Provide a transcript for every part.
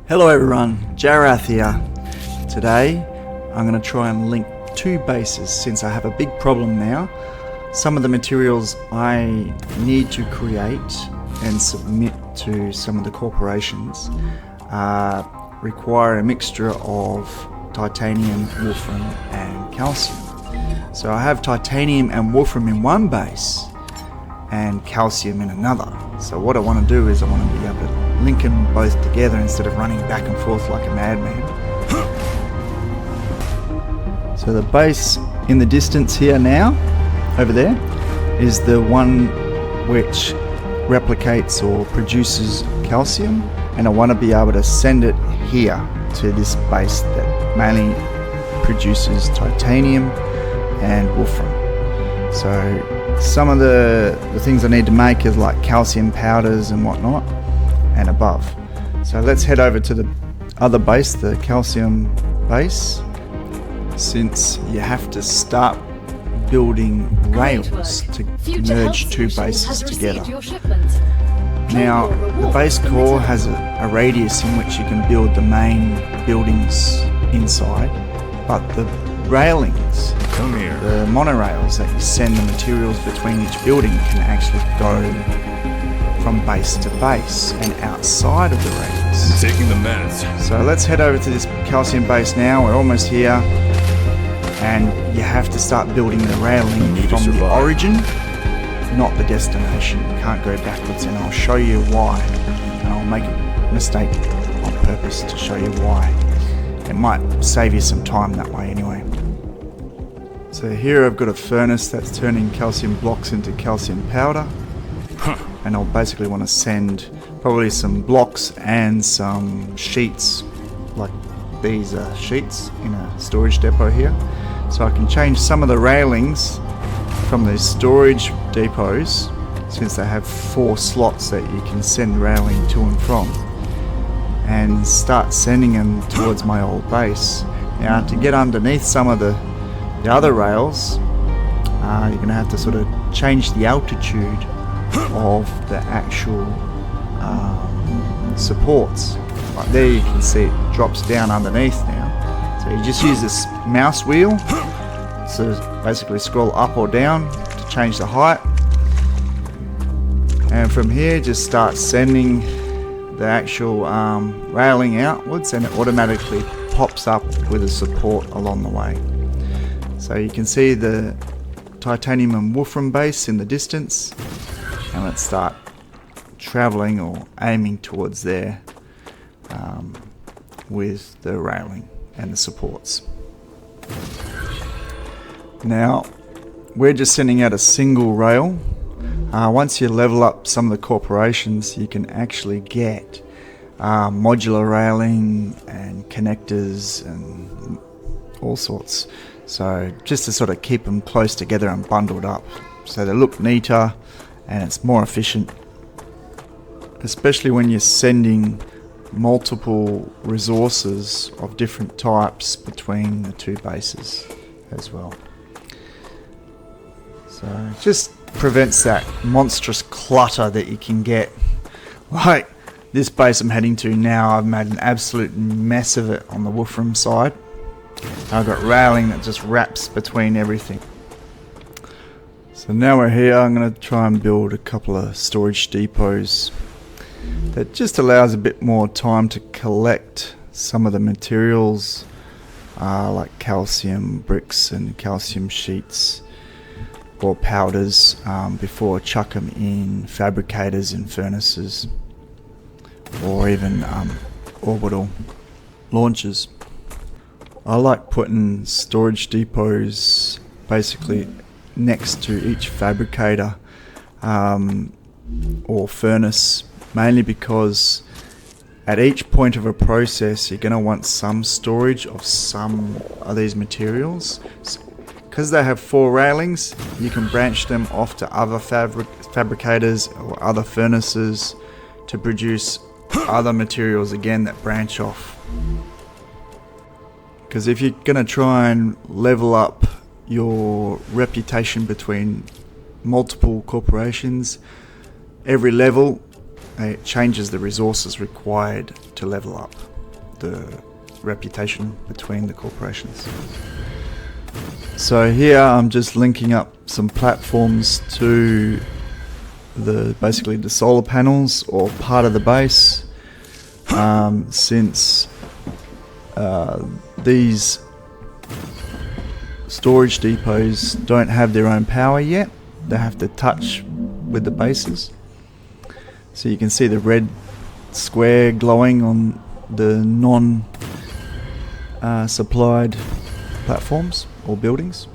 Hello everyone, Jarath here. Today I'm going to try and link two bases since I have a big problem now. Some of the materials I need to create and submit to some of the corporations require a mixture of titanium, wolfram and calcium. So I have titanium and wolfram in one base and calcium in another. So what I want to do is I want to be able to link them both together instead of running back and forth like a madman. So the base in the distance here now, over there, is the one which replicates or produces calcium, and I want to be able to send it here to this base that mainly produces titanium and wolfram. So some of the things I need to make is like calcium powders and whatnot and above. So let's head over to the other base, the calcium base, since you have to start building rails to merge two bases together. Now the base core has a radius in which you can build the main buildings inside, but the railings, the monorails that you send the materials between each building can actually go from base to base and outside of the rails. Taking the meds. So let's head over to this calcium base now. We're almost here, and you have to start building the railing from the origin, not the destination. You can't go backwards, and I'll show you why. And I'll make a mistake on purpose to show you why. It might save you some time that way anyway. So here I've got a furnace that's turning calcium blocks into calcium powder. And I'll basically want to send probably some blocks and some sheets, like these sheets in a storage depot here. So I can change some of the railings from these storage depots, since they have 4 slots that you can send railing to and from, and start sending them towards my old base. Now to get underneath some of the other rails, you're going to have to sort of change the altitude of the actual supports. Like there you can see it drops down underneath now. So you just use this mouse wheel, so basically scroll up or down to change the height, and from here just start sending the actual railing outwards, and it automatically pops up with a support along the way. So you can see the titanium and wolfram base in the distance, and let's start traveling or aiming towards there with the railing and the supports. Now we're just sending out a single rail. Once you level up some of the corporations, you can actually get modular railing and connectors and all sorts. So just to sort of keep them close together and bundled up so they look neater and it's more efficient, especially when you're sending multiple resources of different types between the two bases as well. So it just prevents that monstrous clutter that you can get. Like this base I'm heading to now, I've made an absolute mess of it on the wolfram side. I've got railing that just wraps between everything. So now we're here, I'm going to try and build a couple of storage depots that just allows a bit more time to collect some of the materials like calcium bricks and calcium sheets or powders before I chuck them in fabricators and furnaces, or even orbital launchers. I like putting storage depots basically next to each fabricator or furnace, mainly because at each point of a process you're going to want some storage of some of these materials. Because they have 4 railings, you can branch them off to other fabricators or other furnaces to produce other materials again that branch off. Because if you're going to try and level up your reputation between multiple corporations, every level it changes the resources required to level up. the reputation between the corporations. So here I'm just linking up some platforms to basically the solar panels or part of the base, since these storage depots don't have their own power yet. They have to touch with the bases. So you can see the red square glowing on the non-supplied platforms or buildings,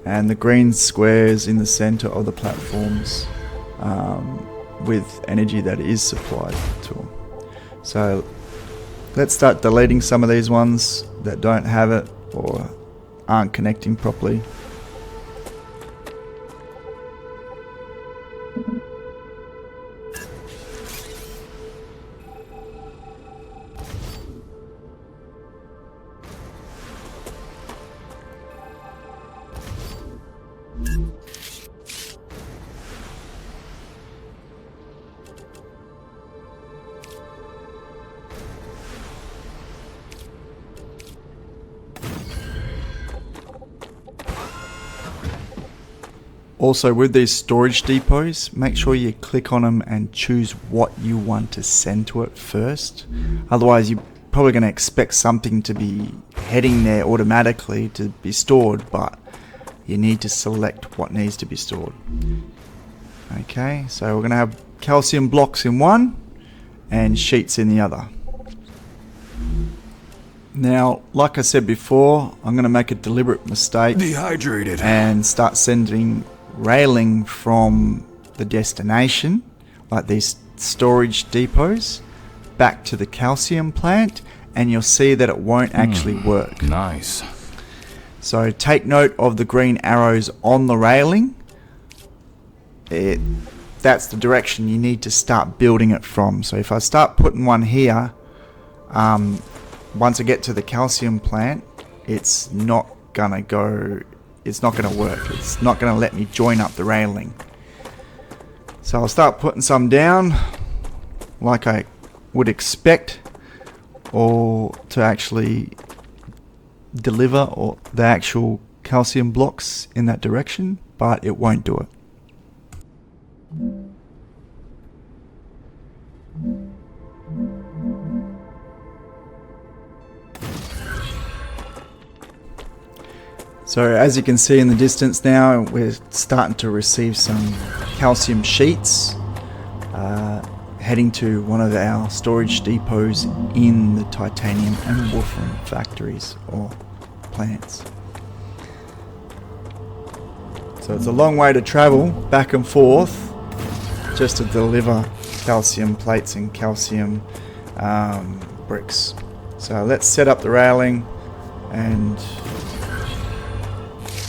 and the green squares in the center of the platforms with energy that is supplied to them. So let's start deleting some of these ones that don't have it or aren't connecting properly. Also, with these storage depots, make sure you click on them and choose what you want to send to it first. Otherwise, you're probably going to expect something to be heading there automatically to be stored, but you need to select what needs to be stored. Okay, so we're going to have calcium blocks in one and sheets in the other. Now, like I said before, I'm going to make a deliberate mistake and start sending railing from the destination, like these storage depots, back to the calcium plant, and you'll see that it won't actually work. Nice. So take note of the green arrows on the railing. That's the direction you need to start building it from. So if I start putting one here, once I get to the calcium plant, it's not gonna work. It's not going to let me join up the railing. So I'll start putting some down like I would expect, or to actually deliver or the actual calcium blocks in that direction, but it won't do it. So as you can see in the distance now, we're starting to receive some calcium sheets heading to one of our storage depots in the titanium and wolfram factories or plants. So it's a long way to travel back and forth just to deliver calcium plates and calcium bricks. So let's set up the railing and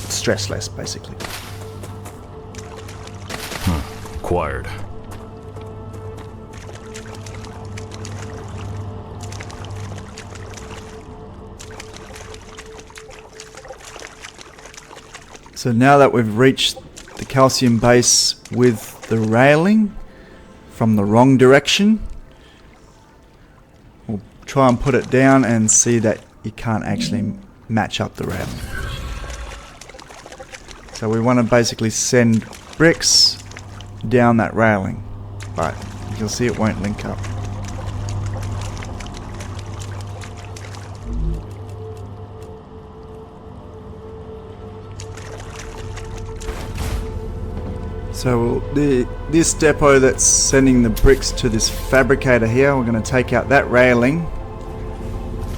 stress less, basically. Acquired. So now that we've reached the calcium base with the railing from the wrong direction, we'll try and put it down and see that you can't actually match up the railing. So we want to basically send bricks down that railing, but you'll see it won't link up. So this depot that's sending the bricks to this fabricator here, we're going to take out that railing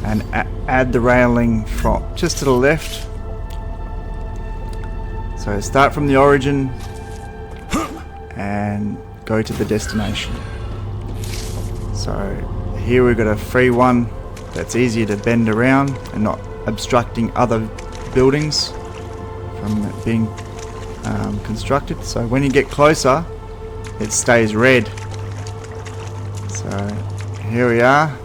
and add the railing from just to the left. So start from the origin and go to the destination. So here we've got a free one that's easier to bend around and not obstructing other buildings from being constructed. So when you get closer, it stays red. So here we are.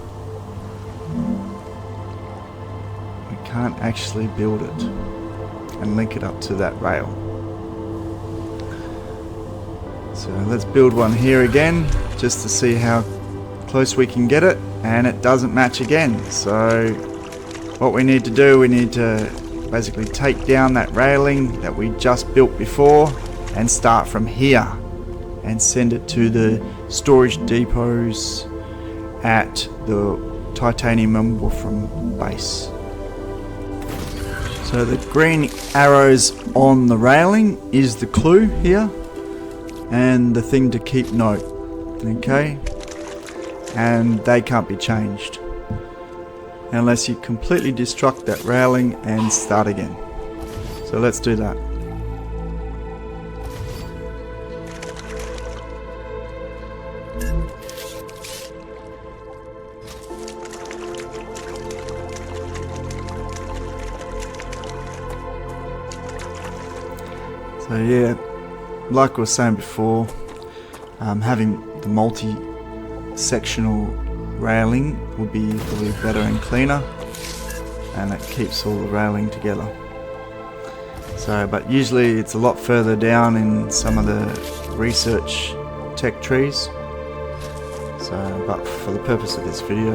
We can't actually build it and link it up to that rail. So let's build one here again just to see how close we can get it, and it doesn't match again. So what we need to do, we need to basically take down that railing that we just built before and start from here and send it to the storage depots at the titanium and wolfram base. So the green arrows on the railing is the clue here and the thing to keep note, okay? And they can't be changed unless you completely destruct that railing and start again. So let's do that. So yeah, like I was saying before, having the multi-sectional railing would be probably better and cleaner, and it keeps all the railing together. So, but usually it's a lot further down in some of the research tech trees. So, but for the purpose of this video,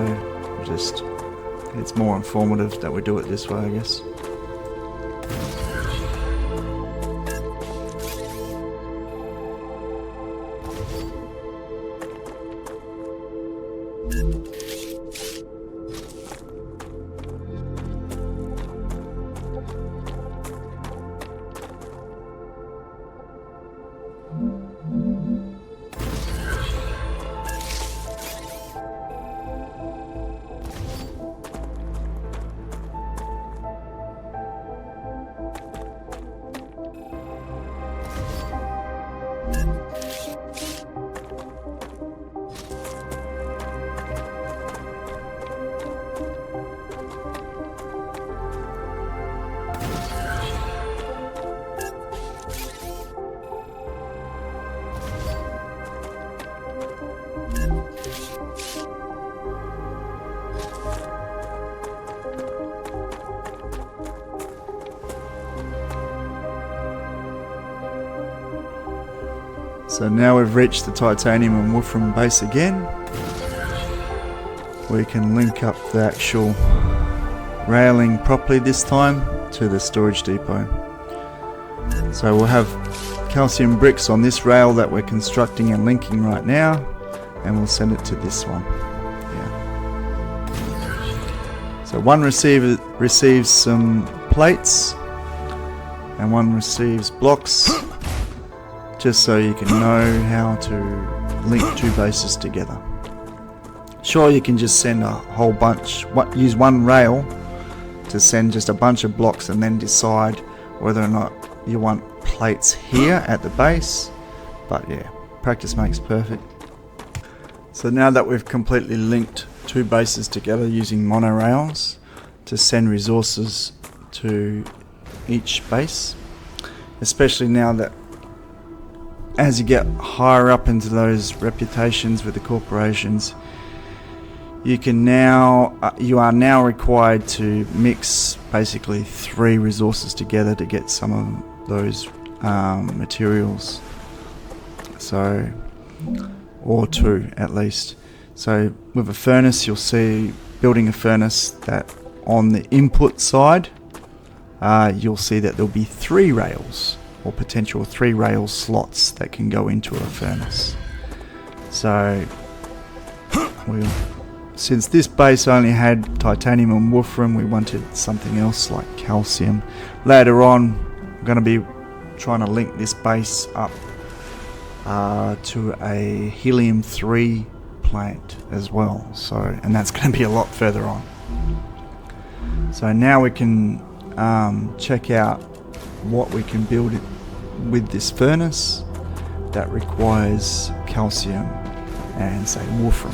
it's more informative that we do it this way, I guess. So now we've reached the titanium and wolfram base again. We can link up the actual railing properly this time to the storage depot. So we'll have calcium bricks on this rail that we're constructing and linking right now, and we'll send it to this one. Yeah. So one receiver receives some plates and one receives blocks, just so you can know how to link two bases together. Sure, you can just send a whole bunch, use one rail to send just a bunch of blocks and then decide whether or not you want plates here at the base, but yeah, practice makes perfect. So now that we've completely linked two bases together using monorails to send resources to each base, especially now that as you get higher up into those reputations with the corporations, you are now required to mix basically 3 resources together to get some of those materials. So, or 2 at least. So with a furnace, you'll see building a furnace that on the input side, you'll see that there'll be 3 rails, or potential 3 rail slots that can go into a furnace. So since this base only had titanium and wolfram, we wanted something else like calcium. Later on, I'm going to be trying to link this base up to a helium-3 plant as well. So, and that's going to be a lot further on. So now we can check out what we can build with this furnace that requires calcium and say wolfram.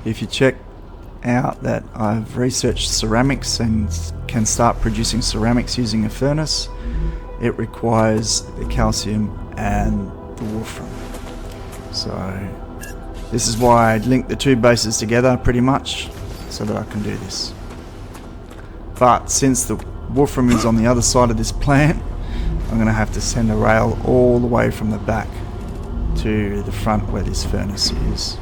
If you check out that I've researched ceramics and can start producing ceramics using a furnace, it requires the calcium and the wolfram. So this is why I linked the two bases together pretty much, so that I can do this. But since the wolfram is on the other side of this plant, I'm going to have to send a rail all the way from the back to the front where this furnace is.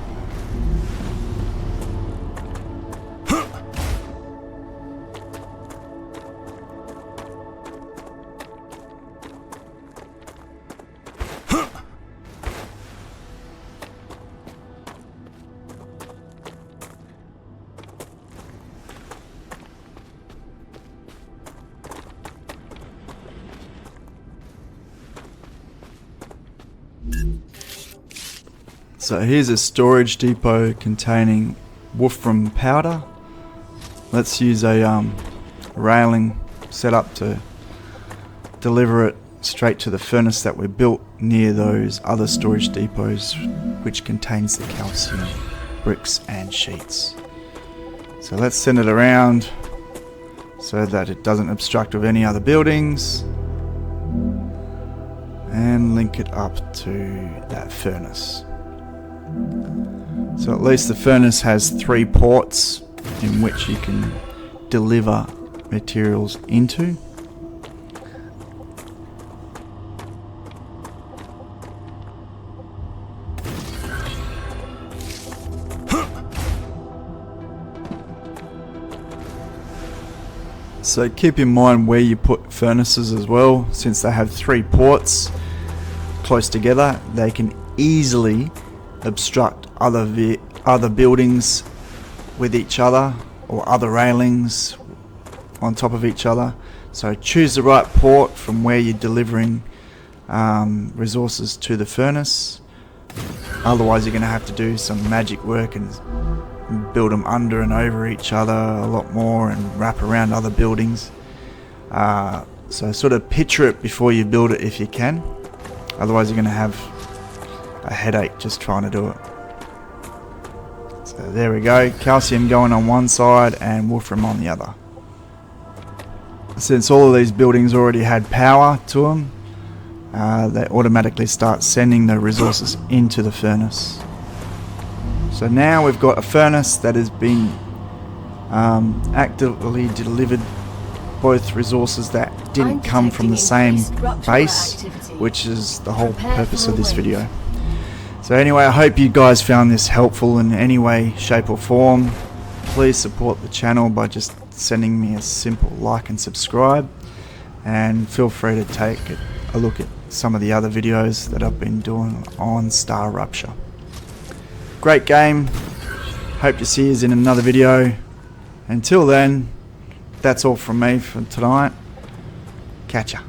So here's a storage depot containing wolfram powder. Let's use a railing set up to deliver it straight to the furnace that we built near those other storage depots, which contains the calcium bricks and sheets. So let's send it around so that it doesn't obstruct with any other buildings, and link it up to that furnace. So at least the furnace has 3 ports in which you can deliver materials into. So keep in mind where you put furnaces as well. Since they have 3 ports close together, they can easily obstruct other buildings with each other, or other railings on top of each other. So choose the right port from where you're delivering resources to the furnace. Otherwise you're going to have to do some magic work and build them under and over each other a lot more and wrap around other buildings. So sort of picture it before you build it if you can. Otherwise you're going to have a headache just trying to do it. So there we go, calcium going on one side and wolfram on the other. Since all of these buildings already had power to them, they automatically start sending the resources into the furnace. So now we've got a furnace that has been actively delivered both resources that didn't come from the same base, which is the whole purpose of this video. So anyway, I hope you guys found this helpful in any way, shape or form. Please support the channel by just sending me a simple like and subscribe, and feel free to take a look at some of the other videos that I've been doing on StarRupture. Great game. Hope to see you in another video. Until then, that's all from me for tonight. Catch ya.